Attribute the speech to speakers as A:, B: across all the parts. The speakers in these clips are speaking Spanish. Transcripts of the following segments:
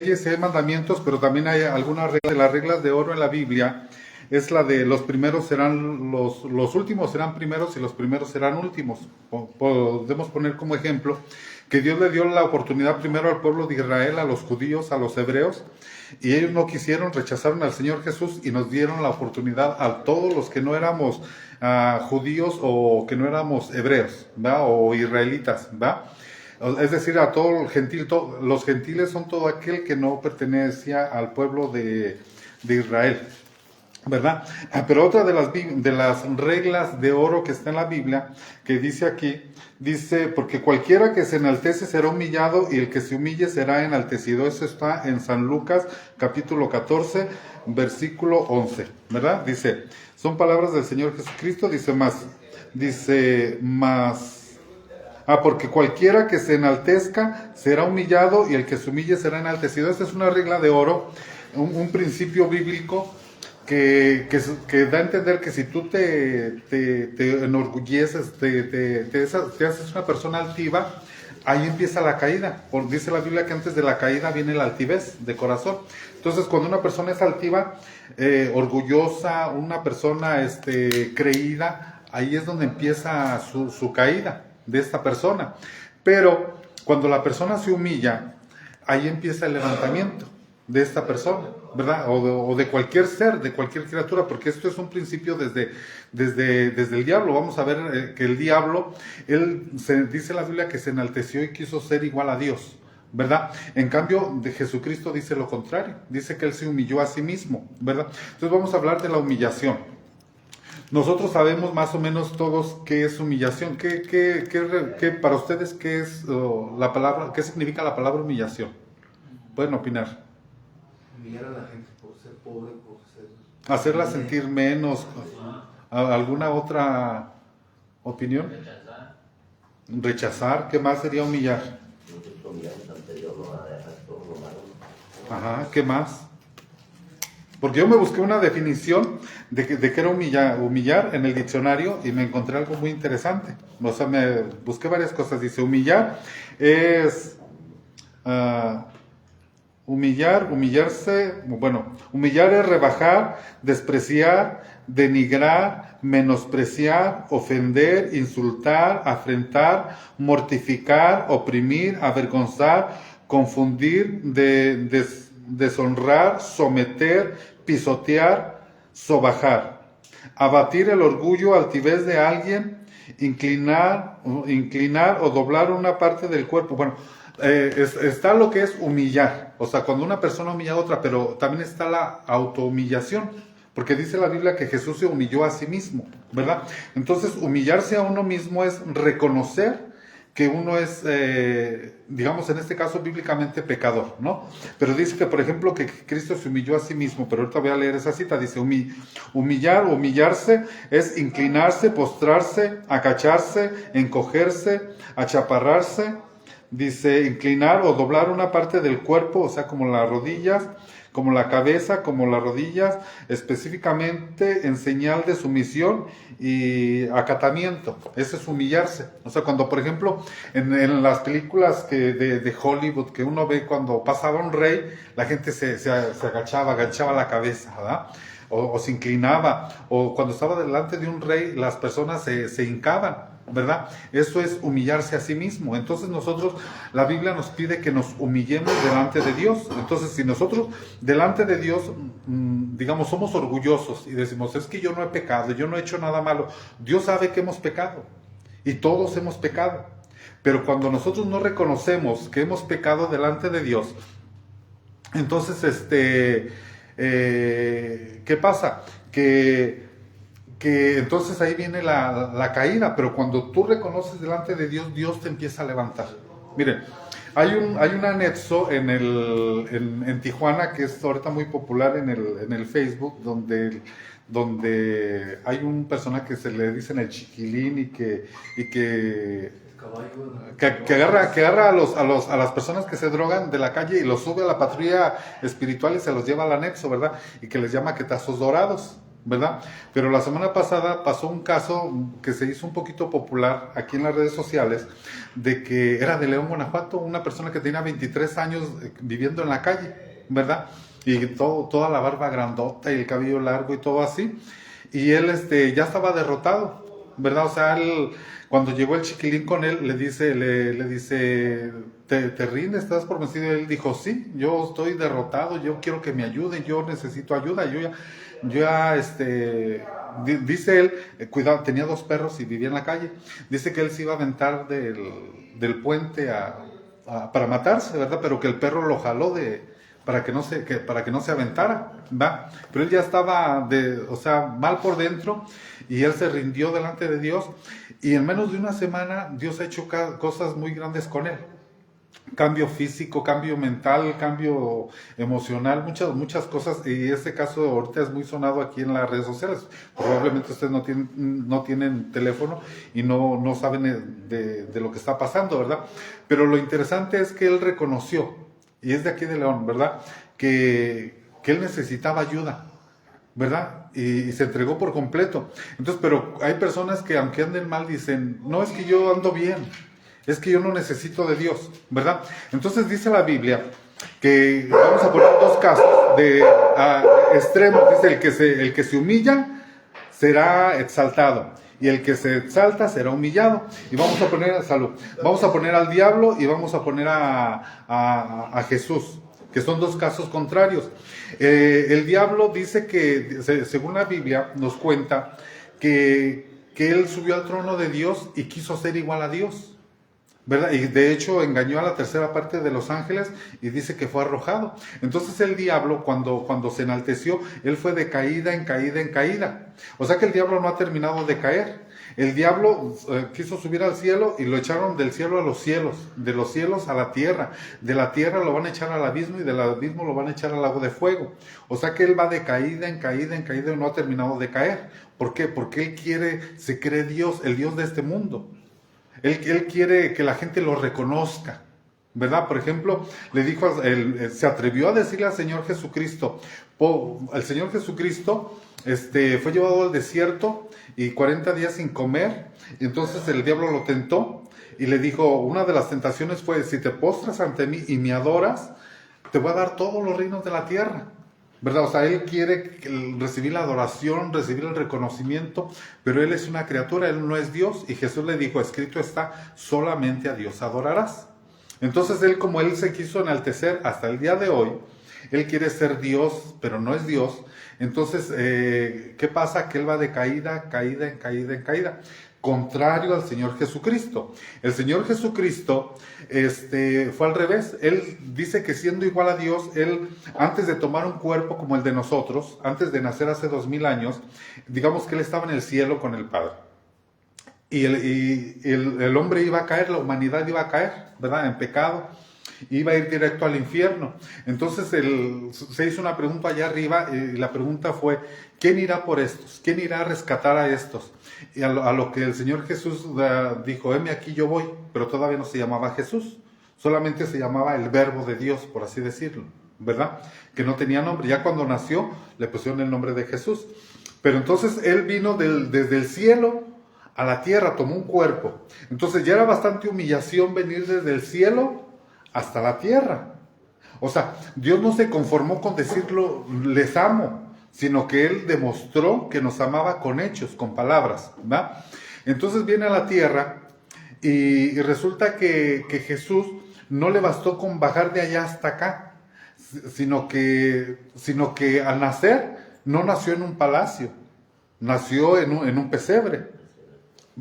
A: leyes y hay mandamientos, pero también hay algunas reglas. De las reglas de oro en la Biblia es la de los primeros serán los últimos serán primeros y los primeros serán últimos. Podemos poner como ejemplo que Dios le dio la oportunidad primero al pueblo de Israel, a los judíos, a los hebreos, y ellos no quisieron, rechazaron al Señor Jesús y nos dieron la oportunidad a todos los que no éramos judíos o que no éramos hebreos, ¿va? O israelitas, ¿va? Es decir, a todo el gentil, los gentiles son todo aquel que no pertenecía al pueblo de Israel, ¿verdad? Pero otra de las reglas de oro que está en la Biblia, que dice aquí, dice, porque cualquiera que se enaltece será humillado y el que se humille será enaltecido. Eso está en San Lucas, capítulo 14, versículo 11, ¿verdad? Dice, son palabras del Señor Jesucristo, dice más, porque cualquiera que se enaltezca será humillado y el que se humille será enaltecido. Esta es una regla de oro, un principio bíblico que da a entender que si tú te enorgulleces, te haces una persona altiva, ahí empieza la caída. Dice la Biblia que antes de la caída viene la altivez de corazón. Entonces, cuando una persona es altiva, orgullosa, una persona creída, ahí es donde empieza su caída de esta persona. Pero cuando la persona se humilla, ahí empieza el levantamiento de esta persona, ¿verdad? O de cualquier ser, de cualquier criatura, porque esto es un principio desde el diablo. Vamos a ver que el diablo, dice la Biblia que se enalteció y quiso ser igual a Dios, ¿verdad? En cambio, de Jesucristo dice lo contrario, dice que Él se humilló a sí mismo, ¿verdad? Entonces vamos a hablar de la humillación. Nosotros sabemos más o menos todos qué es humillación. ¿Qué para ustedes qué es la palabra, qué significa la palabra humillación? Pueden opinar.
B: Humillar a la gente por ser pobre, por ser...
A: Hacerla sentir menos. ¿Alguna otra opinión? Rechazar. ¿Qué más sería humillar? Ajá, ¿qué más? Porque yo me busqué una definición de qué era humillar en el diccionario y me encontré algo muy interesante. O sea, me busqué varias cosas. Dice, humillar es... humillarse, bueno, humillar es rebajar, despreciar, denigrar, menospreciar, ofender, insultar, afrentar, mortificar, oprimir, avergonzar, confundir, deshonrar, someter, pisotear, sobajar, abatir el orgullo, altivez de alguien, inclinar o doblar una parte del cuerpo. Bueno, está lo que es humillar, o sea, cuando una persona humilla a otra, pero también está la autohumillación, porque dice la Biblia que Jesús se humilló a sí mismo, ¿verdad? Entonces, humillarse a uno mismo es reconocer que uno es, digamos, en este caso bíblicamente pecador, ¿no? Pero dice que, por ejemplo, que Cristo se humilló a sí mismo, pero ahorita voy a leer esa cita, dice, humillarse es inclinarse, postrarse, agacharse, encogerse, achaparrarse. Dice, inclinar o doblar una parte del cuerpo, o sea, como las rodillas, como la cabeza, como las rodillas, específicamente en señal de sumisión y acatamiento. Eso es humillarse. O sea, cuando, por ejemplo, en las películas de Hollywood que uno ve cuando pasaba un rey, la gente se agachaba la cabeza, ¿verdad? O se inclinaba, o cuando estaba delante de un rey, las personas se hincaban, ¿verdad? Eso es humillarse a sí mismo. Entonces nosotros, la Biblia nos pide que nos humillemos delante de Dios. Entonces, si nosotros delante de Dios, digamos, somos orgullosos y decimos, es que yo no he pecado, yo no he hecho nada malo, Dios sabe que hemos pecado y todos hemos pecado. Pero cuando nosotros no reconocemos que hemos pecado delante de Dios, entonces, ¿qué pasa? Que entonces ahí viene la caída, pero cuando tú reconoces delante de Dios, Dios te empieza a levantar. Miren, hay un anexo en Tijuana que es ahorita muy popular en el Facebook, donde hay un personaje que se le dicen el chiquilín y que agarra a las personas que se drogan de la calle y los sube a la patrulla espiritual y se los lleva al anexo, ¿verdad? Y que les llama quetazos dorados, ¿verdad? Pero la semana pasada pasó un caso que se hizo un poquito popular aquí en las redes sociales, de que era de León, Guanajuato, una persona que tenía 23 años viviendo en la calle, ¿verdad? Y toda la barba grandota y el cabello largo y todo así. Y él ya estaba derrotado, ¿verdad? O sea, él, cuando llegó el chiquilín con él, le dice, ¿te rindes? ¿Estás por vencido? Y él dijo, sí, yo estoy derrotado, yo quiero que me ayuden, yo necesito ayuda, dice él, cuidado, tenía 2 perros y vivía en la calle, dice que él se iba a aventar del puente para matarse, ¿verdad? Pero que el perro lo jaló para que no se aventara, ¿va? Pero él ya estaba mal por dentro, y él se rindió delante de Dios, y en menos de una semana Dios ha hecho cosas muy grandes con él. Cambio físico, cambio mental, cambio emocional, muchas cosas, y este caso ahorita es muy sonado aquí en las redes sociales. Probablemente ustedes no tienen teléfono y no saben de lo que está pasando, ¿verdad? Pero lo interesante es que él reconoció, y es de aquí de León, ¿verdad? Que él necesitaba ayuda, ¿verdad? Y se entregó por completo. Entonces, pero hay personas que aunque anden mal dicen, no, es que yo ando bien, es que yo no necesito de Dios, ¿verdad? Entonces dice la Biblia que vamos a poner 2 casos de extremos. Dice, el que se humilla será exaltado, y el que se exalta será humillado. Y vamos a poner al diablo y vamos a poner a Jesús, que son 2 casos contrarios. El diablo dice que, según la Biblia, nos cuenta que él subió al trono de Dios y quiso ser igual a Dios, ¿verdad? Y de hecho engañó a la tercera parte de los ángeles y dice que fue arrojado. Entonces el diablo, cuando se enalteció, él fue de caída en caída en caída. O sea que el diablo no ha terminado de caer. El diablo quiso subir al cielo y lo echaron del cielo a los cielos, de los cielos a la tierra, de la tierra lo van a echar al abismo y del abismo lo van a echar al lago de fuego. O sea que él va de caída en caída en caída y no ha terminado de caer. ¿Por qué? Porque él se cree Dios, el Dios de este mundo. Él quiere que la gente lo reconozca, ¿verdad? Por ejemplo, se atrevió a decirle al Señor Jesucristo, el Señor Jesucristo fue llevado al desierto y 40 días sin comer, y entonces el diablo lo tentó y le dijo, una de las tentaciones fue, si te postras ante mí y me adoras, te voy a dar todos los reinos de la tierra, ¿verdad? O sea, él quiere recibir la adoración, recibir el reconocimiento, pero él es una criatura, él no es Dios, y Jesús le dijo, escrito está, solamente a Dios adorarás. Entonces él, como él se quiso enaltecer hasta el día de hoy, él quiere ser Dios, pero no es Dios. Entonces, ¿qué pasa? Que él va de caída, caída en caída en caída, contrario al Señor Jesucristo. El Señor Jesucristo fue al revés. Él dice que siendo igual a Dios, él, antes de tomar un cuerpo como el de nosotros, antes de nacer hace 2000 años, digamos que él estaba en el cielo con el Padre. Y el hombre iba a caer, la humanidad iba a caer, ¿verdad? En pecado. Iba a ir directo al infierno. Entonces se hizo una pregunta allá arriba, y la pregunta fue, ¿quién irá por estos? ¿Quién irá a rescatar a estos? Y a lo que el Señor Jesús dijo, heme aquí yo voy, pero todavía no se llamaba Jesús, solamente se llamaba el Verbo de Dios, por así decirlo, ¿verdad? Que no tenía nombre. Ya cuando nació le pusieron el nombre de Jesús. Pero entonces él vino desde el cielo a la tierra, tomó un cuerpo. Entonces ya era bastante humillación venir desde el cielo hasta la tierra. O sea, Dios no se conformó con decirlo, les amo, sino que Él demostró que nos amaba con hechos, con palabras, ¿verdad? Entonces viene a la tierra y resulta que Jesús no le bastó con bajar de allá hasta acá, sino que al nacer no nació en un palacio, nació en un pesebre,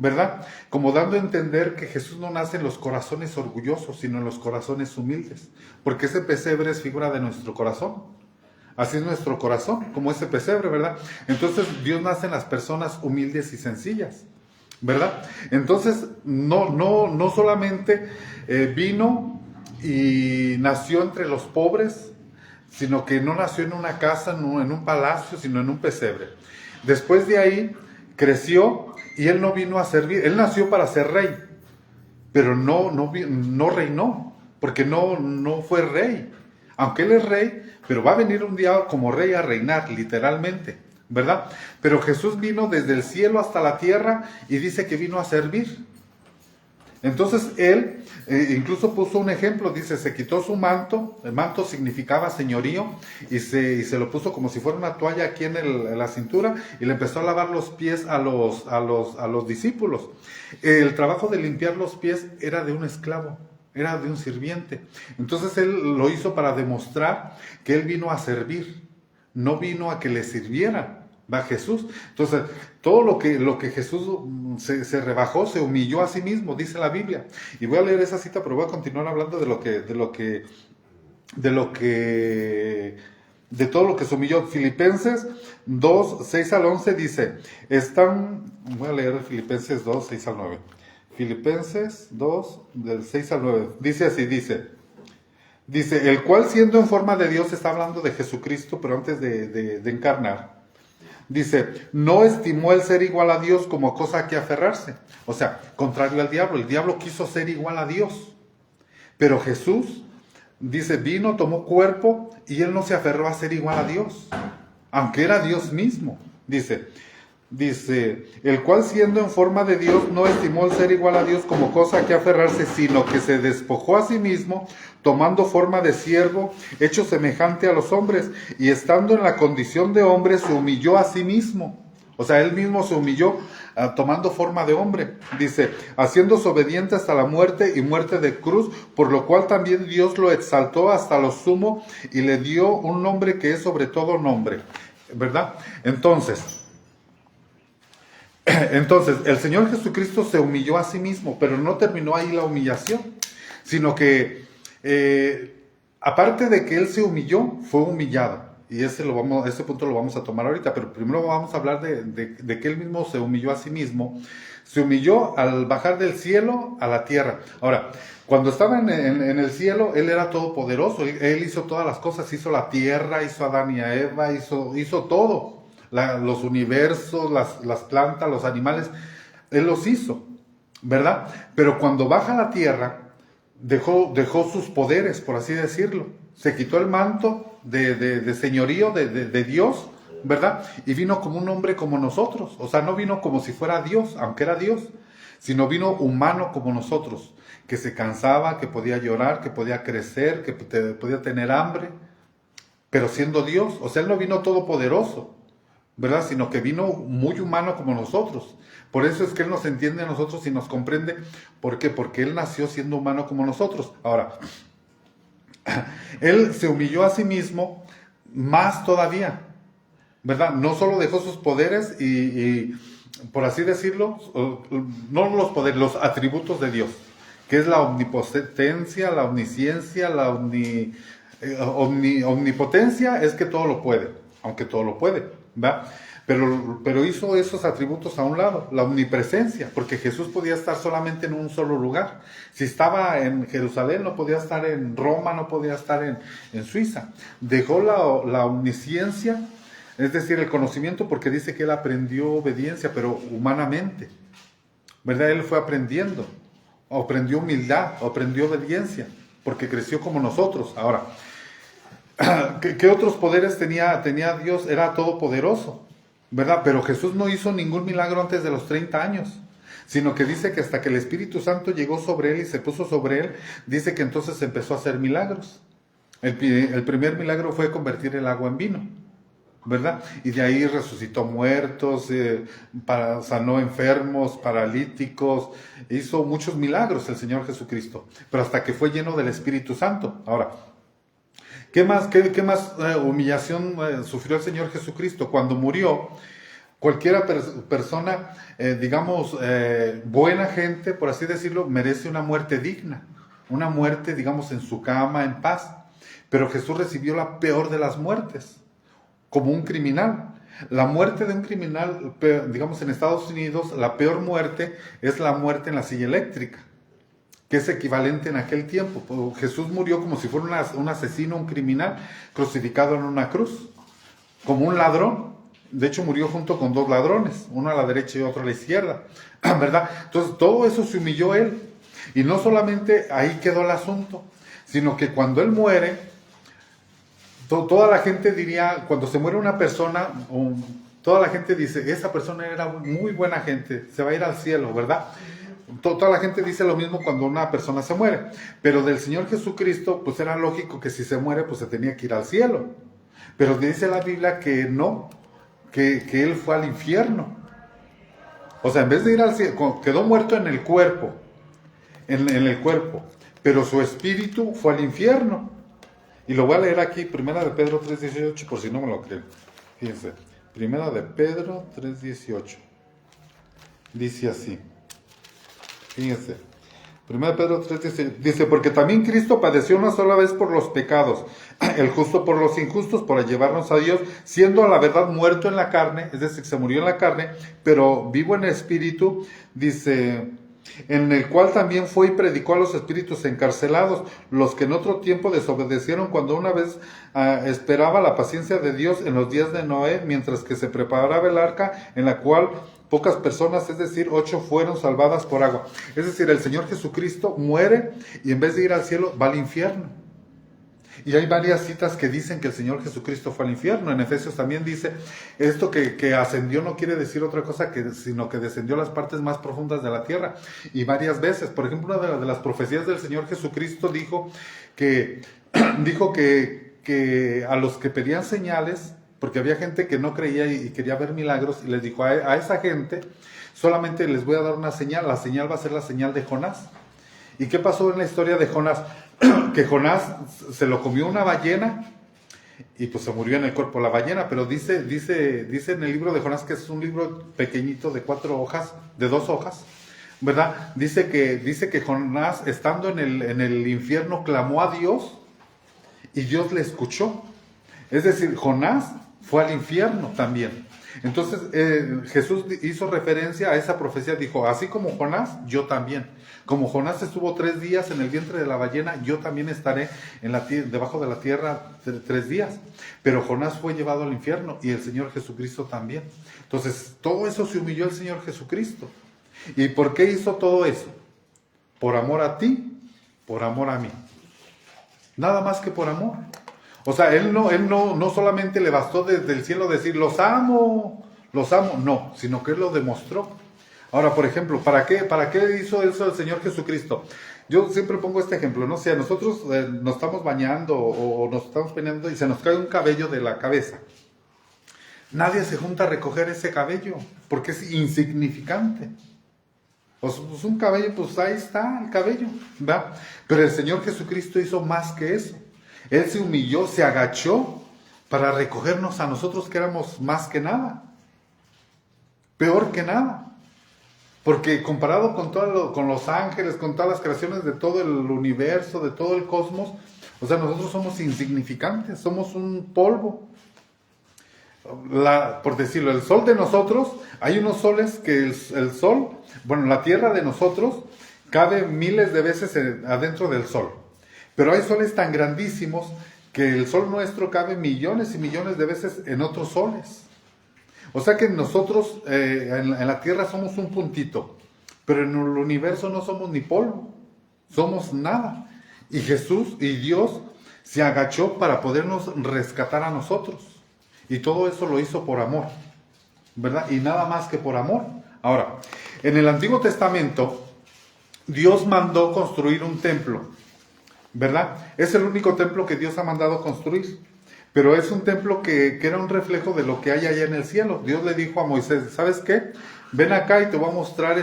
A: ¿verdad? Como dando a entender que Jesús no nace en los corazones orgullosos, sino en los corazones humildes, porque ese pesebre es figura de nuestro corazón. Así es nuestro corazón, como ese pesebre, ¿verdad? Entonces Dios nace en las personas humildes y sencillas, ¿verdad? Entonces no solamente vino y nació entre los pobres, sino que no nació en una casa, no en un palacio, sino en un pesebre. Después de ahí creció y él no vino a servir, él nació para ser rey, pero no reinó, porque no fue rey. Aunque él es rey, pero va a venir un día como rey a reinar, literalmente, ¿verdad? Pero Jesús vino desde el cielo hasta la tierra y dice que vino a servir. Entonces él incluso puso un ejemplo, dice, se quitó su manto, el manto significaba señorío, y se lo puso como si fuera una toalla aquí en la cintura, y le empezó a lavar los pies a los discípulos. El trabajo de limpiar los pies era de un esclavo, era de un sirviente. Entonces él lo hizo para demostrar que él vino a servir, no vino a que le sirvieran. Va Jesús. Entonces, todo lo que Jesús se rebajó, se humilló a sí mismo, dice la Biblia. Y voy a leer esa cita, pero voy a continuar hablando de todo lo que se humilló. Filipenses 2, 6 al 11 dice, voy a leer Filipenses 2, 6 al 9. Filipenses 2, del 6 al 9. Dice así, dice, el cual siendo en forma de Dios, está hablando de Jesucristo, pero antes de encarnar. Dice, no estimó el ser igual a Dios como cosa a que aferrarse. O sea, contrario al diablo. El diablo quiso ser igual a Dios. Pero Jesús, dice, vino, tomó cuerpo y él no se aferró a ser igual a Dios. Aunque era Dios mismo. Dice, el cual siendo en forma de Dios no estimó el ser igual a Dios como cosa a que aferrarse, sino que se despojó a sí mismo, tomando forma de siervo, hecho semejante a los hombres, y estando en la condición de hombre, se humilló a sí mismo. O sea, él mismo se humilló tomando forma de hombre. Dice, haciéndose obediente hasta la muerte y muerte de cruz, por lo cual también Dios lo exaltó hasta lo sumo y le dio un nombre que es sobre todo nombre. ¿Verdad? Entonces, el Señor Jesucristo se humilló a sí mismo, pero no terminó ahí la humillación, sino que aparte de que Él se humilló, fue humillado. Y ese punto lo vamos a tomar ahorita, pero primero vamos a hablar de que Él mismo se humilló a sí mismo. Se humilló al bajar del cielo a la tierra. Ahora, cuando estaba en el cielo, Él era todopoderoso, él hizo todas las cosas, hizo la tierra, hizo a Adán y a Eva, hizo todo. Los universos, las plantas, los animales, Él los hizo, ¿verdad? Pero cuando baja a la tierra, dejó sus poderes, por así decirlo. Se quitó el manto de señorío de Dios, ¿verdad? Y vino como un hombre como nosotros. O sea, no vino como si fuera Dios, aunque era Dios, sino vino humano como nosotros, que se cansaba, que podía llorar, que podía crecer, que podía tener hambre, pero siendo Dios. O sea, Él no vino todopoderoso, ¿verdad? Sino que vino muy humano como nosotros. Por eso es que Él nos entiende a nosotros y nos comprende. ¿Por qué? Porque Él nació siendo humano como nosotros. Ahora, Él se humilló a sí mismo más todavía, ¿verdad? No solo dejó sus poderes y por así decirlo, no los poderes, los atributos de Dios, que es la omnipotencia, la omnisciencia, la omnipotencia es que todo lo puede, aunque todo lo puede, ¿verdad? Pero hizo esos atributos a un lado, la omnipresencia, porque Jesús podía estar solamente en un solo lugar. Si estaba en Jerusalén, no podía estar en Roma, no podía estar en Suiza. Dejó la omnisciencia, es decir, el conocimiento, porque dice que Él aprendió obediencia, pero humanamente, ¿verdad? Él fue aprendiendo, aprendió humildad, aprendió obediencia, porque creció como nosotros. Ahora, ¿qué otros poderes tenía Dios? Era todopoderoso, ¿verdad? Pero Jesús no hizo ningún milagro antes de los 30 años, sino que dice que hasta que el Espíritu Santo llegó sobre Él y se puso sobre Él, dice que entonces empezó a hacer milagros. El primer milagro fue convertir el agua en vino, ¿verdad? Y de ahí resucitó muertos, sanó enfermos, paralíticos, hizo muchos milagros el Señor Jesucristo, pero hasta que fue lleno del Espíritu Santo. Ahora, ¿qué más humillación sufrió el Señor Jesucristo? Cuando murió, cualquier persona, buena gente, por así decirlo, merece una muerte digna, una muerte, digamos, en su cama, en paz. Pero Jesús recibió la peor de las muertes, como un criminal. La muerte de un criminal, digamos, en Estados Unidos, la peor muerte es la muerte en la silla eléctrica, que es equivalente en aquel tiempo. Jesús murió como si fuera un asesino, un criminal, crucificado en una cruz, como un ladrón. De hecho, murió junto con dos ladrones, uno a la derecha y otro a la izquierda, ¿verdad? Entonces, todo eso se humilló Él. Y no solamente ahí quedó el asunto, sino que cuando Él muere, toda la gente diría, cuando se muere una persona, toda la gente dice, esa persona era muy buena gente, se va a ir al cielo, ¿verdad? Toda la gente dice lo mismo cuando una persona se muere, pero del Señor Jesucristo, pues era lógico que si se muere, pues se tenía que ir al cielo. Pero dice la Biblia que no, que Él fue al infierno. O sea, en vez de ir al cielo, quedó muerto en el cuerpo, en el cuerpo, pero su espíritu fue al infierno. Y lo voy a leer aquí, Primera de Pedro 3:18, por si no me lo creen. Fíjense, Primera de Pedro 3:18. Dice así. Fíjense, 1 Pedro 3 dice, porque también Cristo padeció una sola vez por los pecados, el justo por los injustos, para llevarnos a Dios, siendo a la verdad muerto en la carne, es decir, se murió en la carne, pero vivo en el espíritu, dice, en el cual también fue y predicó a los espíritus encarcelados, los que en otro tiempo desobedecieron cuando una vez esperaba la paciencia de Dios en los días de Noé, mientras que se preparaba el arca, en la cual pocas personas, es decir, 8 fueron salvadas por agua. Es decir, el Señor Jesucristo muere y en vez de ir al cielo va al infierno. Y hay varias citas que dicen que el Señor Jesucristo fue al infierno. En Efesios también dice, esto que ascendió no quiere decir otra cosa sino que descendió a las partes más profundas de la tierra. Y varias veces, por ejemplo, una de las profecías del Señor Jesucristo dijo que a los que pedían señales, porque había gente que no creía y quería ver milagros, y les dijo a esa gente, solamente les voy a dar una señal, la señal va a ser la señal de Jonás. ¿Y qué pasó en la historia de Jonás? Que Jonás se lo comió una ballena y pues se murió en el cuerpo la ballena, pero dice en el libro de Jonás, que es un libro pequeñito de 4 hojas, de 2 hojas, ¿verdad? Dice que Jonás, estando en el infierno, clamó a Dios y Dios le escuchó. Es decir, Jonás fue al infierno también. Entonces Jesús hizo referencia a esa profecía, dijo, así como Jonás, yo también. Como Jonás estuvo 3 días en el vientre de la ballena, yo también estaré debajo de la tierra 3 días. Pero Jonás fue llevado al infierno y el Señor Jesucristo también. Entonces, todo eso se humilló el Señor Jesucristo. ¿Y por qué hizo todo eso? Por amor a ti, por amor a mí. Nada más que por amor. O sea, él no solamente le bastó desde el cielo decir, los amo, no, sino que Él lo demostró. Ahora, por ejemplo, ¿para qué hizo eso el Señor Jesucristo? Yo siempre pongo este ejemplo, ¿no? Si a nosotros nos estamos bañando o nos estamos peinando y se nos cae un cabello de la cabeza, nadie se junta a recoger ese cabello, porque es insignificante. Pues un cabello, pues ahí está el cabello, ¿verdad? Pero el Señor Jesucristo hizo más que eso. Él se humilló, se agachó para recogernos a nosotros que éramos más que nada, peor que nada. Porque comparado con los ángeles, con todas las creaciones de todo el universo, de todo el cosmos, o sea, nosotros somos insignificantes, somos un polvo. Por decirlo, el sol de nosotros, hay unos soles que el sol, bueno, la tierra de nosotros cabe miles de veces adentro del sol. Pero hay soles tan grandísimos que el sol nuestro cabe millones y millones de veces en otros soles. O sea que nosotros en la tierra somos un puntito, pero en el universo no somos ni polvo, somos nada. Y Jesús y Dios se agachó para podernos rescatar a nosotros. Y todo eso lo hizo por amor, ¿verdad? Y nada más que por amor. Ahora, en el Antiguo Testamento, Dios mandó construir un templo, ¿verdad? Es el único templo que Dios ha mandado construir, pero es un templo que era un reflejo de lo que hay allá en el cielo. Dios le dijo a Moisés, ¿sabes qué? Ven acá y te voy a mostrar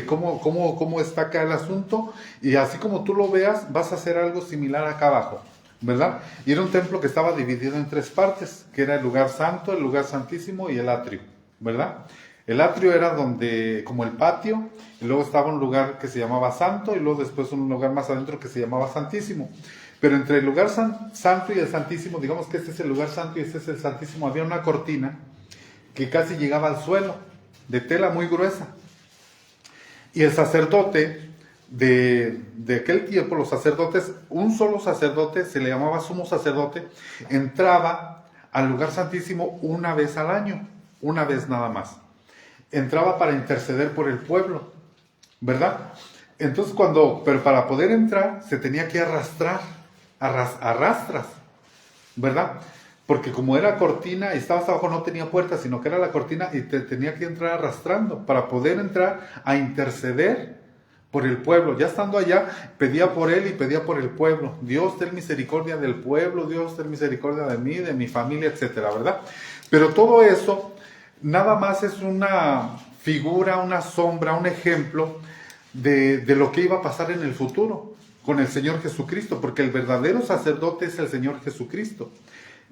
A: cómo está acá el asunto, y así como tú lo veas, vas a hacer algo similar acá abajo, ¿verdad? Y era un templo que estaba dividido en 3 partes, que era el lugar santo, el lugar santísimo y el atrio, ¿verdad? El atrio era como el patio, y luego estaba un lugar que se llamaba santo, y luego después un lugar más adentro que se llamaba santísimo. Pero entre el lugar santo y el santísimo, digamos que este es el lugar santo y este es el santísimo, había una cortina que casi llegaba al suelo, de tela muy gruesa. Y el sacerdote de aquel tiempo, los sacerdotes, un solo sacerdote, se le llamaba sumo sacerdote, entraba al lugar santísimo una vez al año, una vez nada más. Entraba para interceder por el pueblo, ¿verdad? Entonces pero para poder entrar se tenía que arrastrar, arrastras, ¿verdad? porque como era cortina y estabas abajo no tenía puerta, sino que era la cortina y te tenía que entrar arrastrando para poder entrar a interceder por el pueblo. Ya estando allá, pedía por él y pedía por el pueblo. Dios, ten misericordia del pueblo, Dios, ten misericordia de mí, de mi familia, etcétera, ¿verdad? Pero todo eso nada más es una figura, una sombra, un ejemplo de lo que iba a pasar en el futuro con el Señor Jesucristo, porque el verdadero sacerdote es el Señor Jesucristo.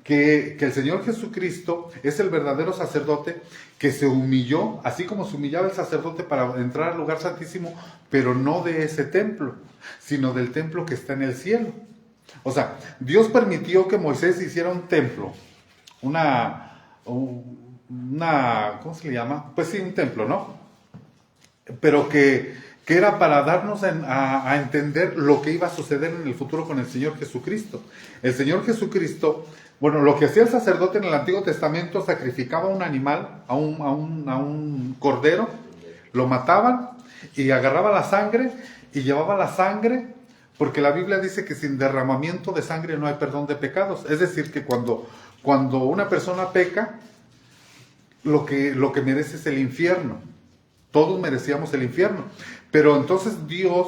A: Que el Señor Jesucristo es el verdadero sacerdote que se humilló, así como se humillaba el sacerdote para entrar al lugar santísimo, pero no de ese templo, sino del templo que está en el cielo. O sea, Dios permitió que Moisés hiciera un templo, ¿cómo se le llama? Pues sí, un templo, ¿no? Pero que era para darnos a entender lo que iba a suceder en el futuro con el Señor Jesucristo. El Señor Jesucristo, bueno, lo que hacía el sacerdote en el Antiguo Testamento, sacrificaba un animal, a un cordero, lo mataban y agarraba la sangre y llevaba la sangre, porque la Biblia dice que sin derramamiento de sangre no hay perdón de pecados. Es decir, que cuando una persona peca, lo que merece es el infierno. Todos merecíamos el infierno. Pero entonces Dios,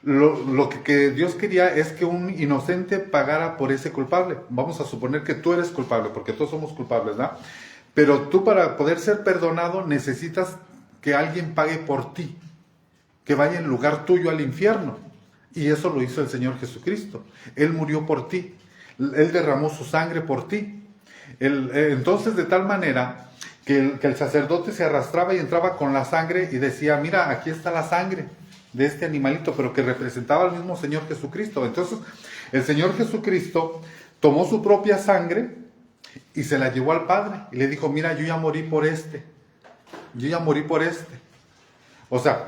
A: lo que Dios quería es que un inocente pagara por ese culpable. Vamos a suponer que tú eres culpable, porque todos somos culpables, ¿verdad? Pero tú, para poder ser perdonado, necesitas que alguien pague por ti, que vaya en lugar tuyo al infierno. Y eso lo hizo el Señor Jesucristo. Él murió por ti. Él derramó su sangre por ti. Entonces, de tal manera que el sacerdote se arrastraba y entraba con la sangre y decía, mira, aquí está la sangre de este animalito, pero que representaba al mismo Señor Jesucristo. Entonces, el Señor Jesucristo tomó su propia sangre y se la llevó al Padre y le dijo, mira, yo ya morí por este. Yo ya morí por este. O sea,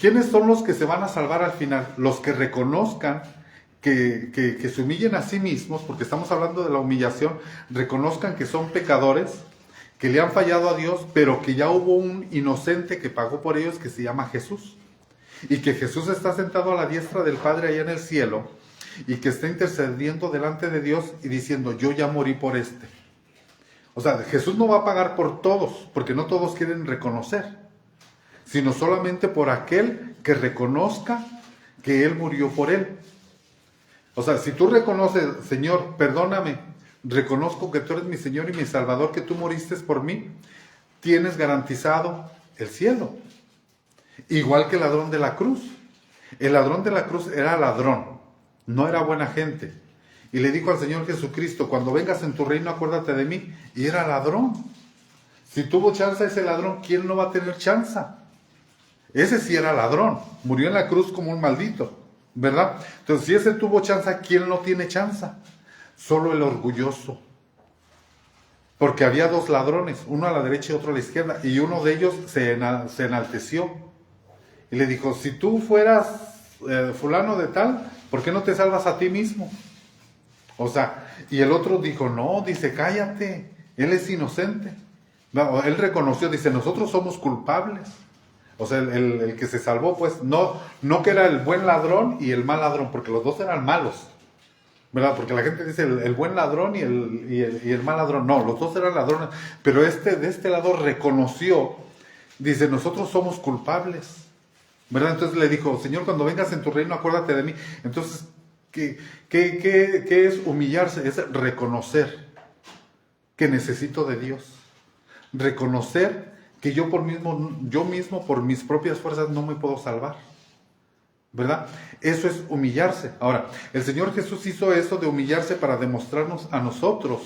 A: ¿quiénes son los que se van a salvar al final? Los que reconozcan que se humillen a sí mismos, porque estamos hablando de la humillación, reconozcan que son pecadores, que le han fallado a Dios, pero que ya hubo un inocente que pagó por ellos, que se llama Jesús. Y que Jesús está sentado a la diestra del Padre allá en el cielo, y que está intercediendo delante de Dios y diciendo, yo ya morí por este. O sea, Jesús no va a pagar por todos, porque no todos quieren reconocer, sino solamente por aquel que reconozca que Él murió por él. O sea, si tú reconoces, Señor, perdóname, reconozco que tú eres mi Señor y mi Salvador, que tú moriste por mí, tienes garantizado el cielo. Igual que el ladrón de la cruz. El ladrón de la cruz era ladrón, no era buena gente. Y le dijo al Señor Jesucristo, cuando vengas en tu reino acuérdate de mí. Y era ladrón. Si tuvo chance ese ladrón, ¿quién no va a tener chance? Ese sí era ladrón, murió en la cruz como un maldito, ¿verdad? Entonces, si ese tuvo chance, ¿quién no tiene chance? Solo el orgulloso. Porque había dos ladrones, uno a la derecha y otro a la izquierda, y uno de ellos se enalteció. Y le dijo, si tú fueras fulano de tal, ¿por qué no te salvas a ti mismo? O sea, y el otro dijo, no, dice, cállate, él es inocente. No, él reconoció, dice, nosotros somos culpables. O sea, el que se salvó, pues, no que era el buen ladrón y el mal ladrón, porque los dos eran malos. ¿Verdad? Porque la gente dice el buen ladrón y el mal ladrón. No, los dos eran ladrones. Pero de este lado reconoció, dice, nosotros somos culpables. ¿Verdad? Entonces le dijo, Señor, cuando vengas en tu reino, acuérdate de mí. Entonces, ¿qué es humillarse? Es reconocer que necesito de Dios. Reconocer que yo mismo, por mis propias fuerzas, no me puedo salvar. ¿Verdad? Eso es humillarse. Ahora, el Señor Jesús hizo eso de humillarse para demostrarnos a nosotros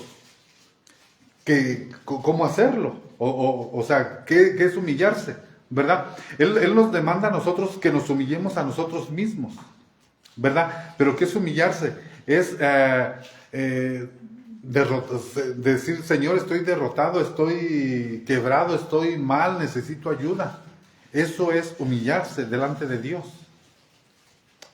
A: cómo hacerlo. O sea, ¿qué es humillarse? ¿Verdad? Él nos demanda a nosotros que nos humillemos a nosotros mismos. ¿Verdad? Pero ¿qué es humillarse? Es decir, Señor, estoy derrotado, estoy quebrado, estoy mal, necesito ayuda. Eso es humillarse delante de Dios.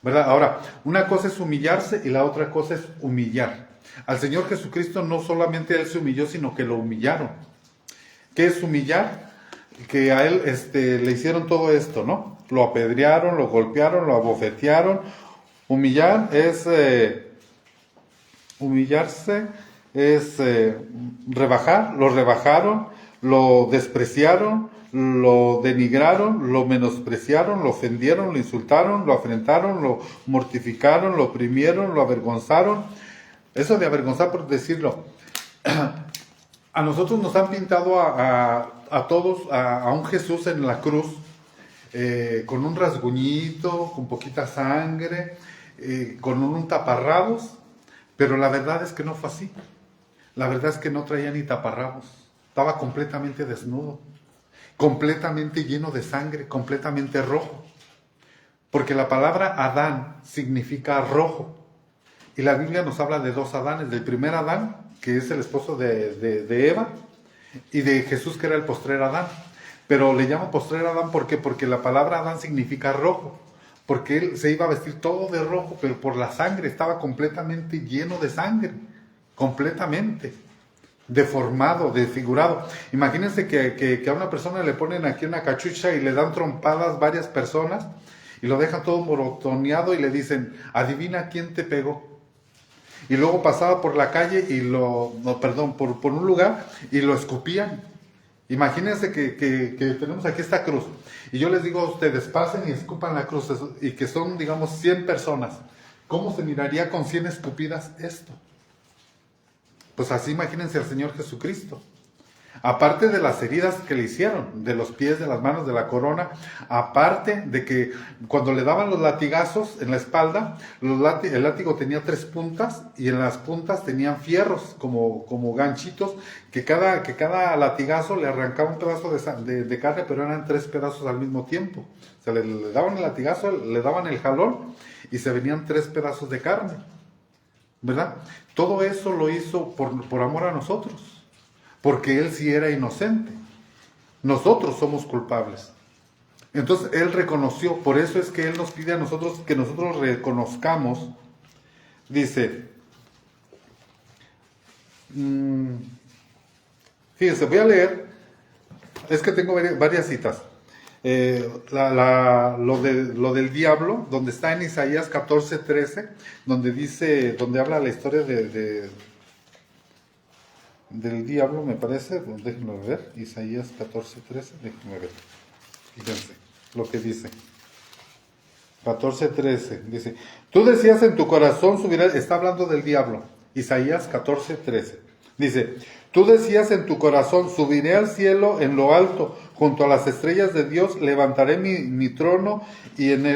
A: ¿Verdad? Ahora, una cosa es humillarse y la otra cosa es humillar. Al Señor Jesucristo no solamente Él se humilló, sino que lo humillaron. ¿Qué es humillar? Que a Él le hicieron todo esto, ¿no? Lo apedrearon, lo golpearon, lo abofetearon. Humillar es humillarse, es rebajar, lo rebajaron, lo despreciaron, lo denigraron, lo menospreciaron, lo ofendieron, lo insultaron, lo afrentaron, lo mortificaron, lo oprimieron, lo avergonzaron. Eso de avergonzar, por decirlo, a nosotros nos han pintado a todos a un Jesús en la cruz, con un rasguñito, con poquita sangre, con un taparrabos, pero la verdad es que no fue así. La verdad es que no traía ni taparrabos, estaba completamente desnudo, completamente lleno de sangre, completamente rojo, porque la palabra Adán significa rojo, y la Biblia nos habla de dos Adanes, del primer Adán, que es el esposo de Eva, y de Jesús, que era el postrer Adán. Pero le llamo postrer Adán, ¿por qué? Porque la palabra Adán significa rojo, porque él se iba a vestir todo de rojo, pero por la sangre, estaba completamente lleno de sangre, completamente deformado, desfigurado. Imagínense que a una persona le ponen aquí una cachucha y le dan trompadas varias personas y lo dejan todo morotoneado y le dicen, adivina quién te pegó. Y luego pasaba por la calle y por un lugar y lo escupían. Imagínense que tenemos aquí esta cruz y yo les digo a ustedes, pasen y escupan la cruz, y que son, digamos, 100 personas. ¿Cómo se miraría con 100 escupidas esto? Pues así imagínense al Señor Jesucristo. Aparte de las heridas que le hicieron, de los pies, de las manos, de la corona, aparte de que cuando le daban los latigazos en la espalda, el látigo tenía 3 puntas y en las puntas tenían fierros como ganchitos, que cada latigazo le arrancaba un pedazo de carne, pero eran 3 pedazos al mismo tiempo. O sea, le daban el latigazo, le daban el jalón y se venían 3 pedazos de carne, ¿verdad? Todo eso lo hizo por amor a nosotros, porque Él sí era inocente. Nosotros somos culpables. Entonces Él reconoció, por eso es que Él nos pide a nosotros que nosotros reconozcamos. Dice, fíjense, voy a leer, es que tengo varias citas. Lo del diablo, donde está en Isaías 14:13, donde habla la historia del diablo, me parece. Déjenme ver, Isaías 14:13, déjenme ver, fíjense lo que dice. 14:13 dice, tú decías en tu corazón subirá, está hablando del diablo. Isaías 14:13 dice, tú decías en tu corazón, subiré al cielo en lo alto, junto a las estrellas de Dios, levantaré mi trono y en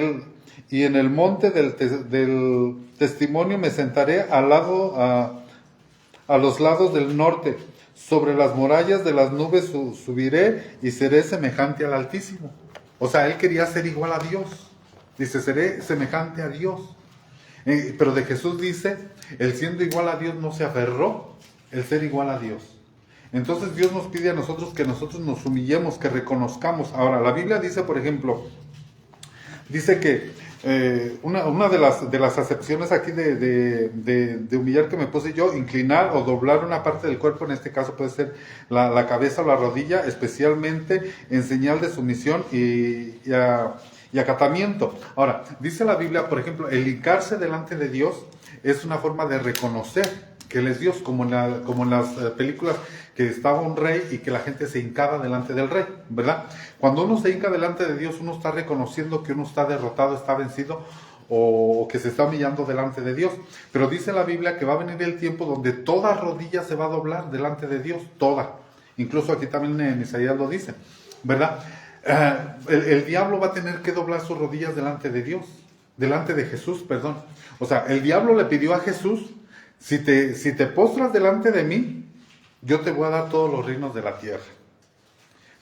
A: el monte del testimonio me sentaré al lado a los lados del norte, sobre las murallas de las nubes subiré y seré semejante al Altísimo. O sea, él quería ser igual a Dios. Dice, seré semejante a Dios. Pero de Jesús dice, el siendo igual a Dios no se aferró, el ser igual a Dios. Entonces Dios nos pide a nosotros que nosotros nos humillemos, que reconozcamos. Ahora, la Biblia dice, por ejemplo, dice que una de las acepciones aquí de humillar que me puse yo, inclinar o doblar una parte del cuerpo, en este caso puede ser la cabeza o la rodilla, especialmente en señal de sumisión y acatamiento. Ahora, dice la Biblia, por ejemplo, el hincarse delante de Dios es una forma de reconocer que Él es Dios, como en las películas, que estaba un rey y que la gente se hincaba delante del rey, ¿verdad? Cuando uno se hinca delante de Dios, uno está reconociendo que uno está derrotado, está vencido, o que se está humillando delante de Dios. Pero dice la Biblia que va a venir el tiempo donde toda rodilla se va a doblar delante de Dios, toda. Incluso aquí también en Isaías lo dice, ¿verdad? El diablo va a tener que doblar sus rodillas delante de Dios, delante de Jesús, perdón. O sea, el diablo le pidió a Jesús, si te postras delante de mí, yo te voy a dar todos los reinos de la tierra.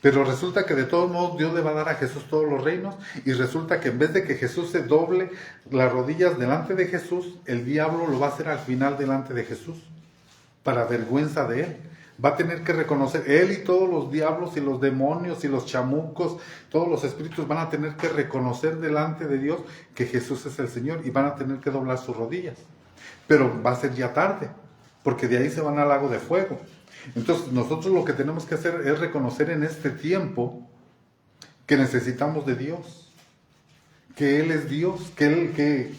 A: Pero resulta que de todos modos Dios le va a dar a Jesús todos los reinos, y resulta que en vez de que Jesús se doble las rodillas delante de Jesús, el diablo lo va a hacer al final delante de Jesús, para vergüenza de él. Va a tener que reconocer, él y todos los diablos y los demonios y los chamucos, todos los espíritus van a tener que reconocer delante de Dios que Jesús es el Señor, y van a tener que doblar sus rodillas. Pero va a ser ya tarde, porque de ahí se van al lago de fuego. Entonces nosotros lo que tenemos que hacer es reconocer en este tiempo que necesitamos de Dios, que Él es Dios, que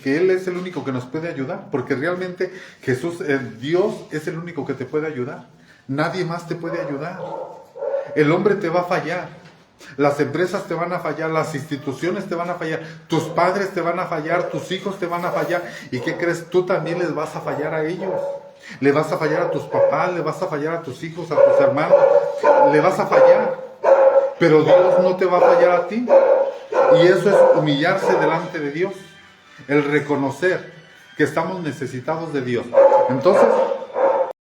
A: Él es el único que nos puede ayudar, porque realmente Jesús, Dios es el único que te puede ayudar. Nadie más te puede ayudar. El hombre te va a fallar, las empresas te van a fallar, las instituciones te van a fallar, tus padres te van a fallar, tus hijos te van a fallar. ¿Y qué crees? Tú también les vas a fallar a ellos. Le vas a fallar a tus papás, le vas a fallar a tus hijos, a tus hermanos, le vas a fallar. Pero Dios no te va a fallar a ti. Y eso es humillarse delante de Dios, el reconocer que estamos necesitados de Dios. Entonces,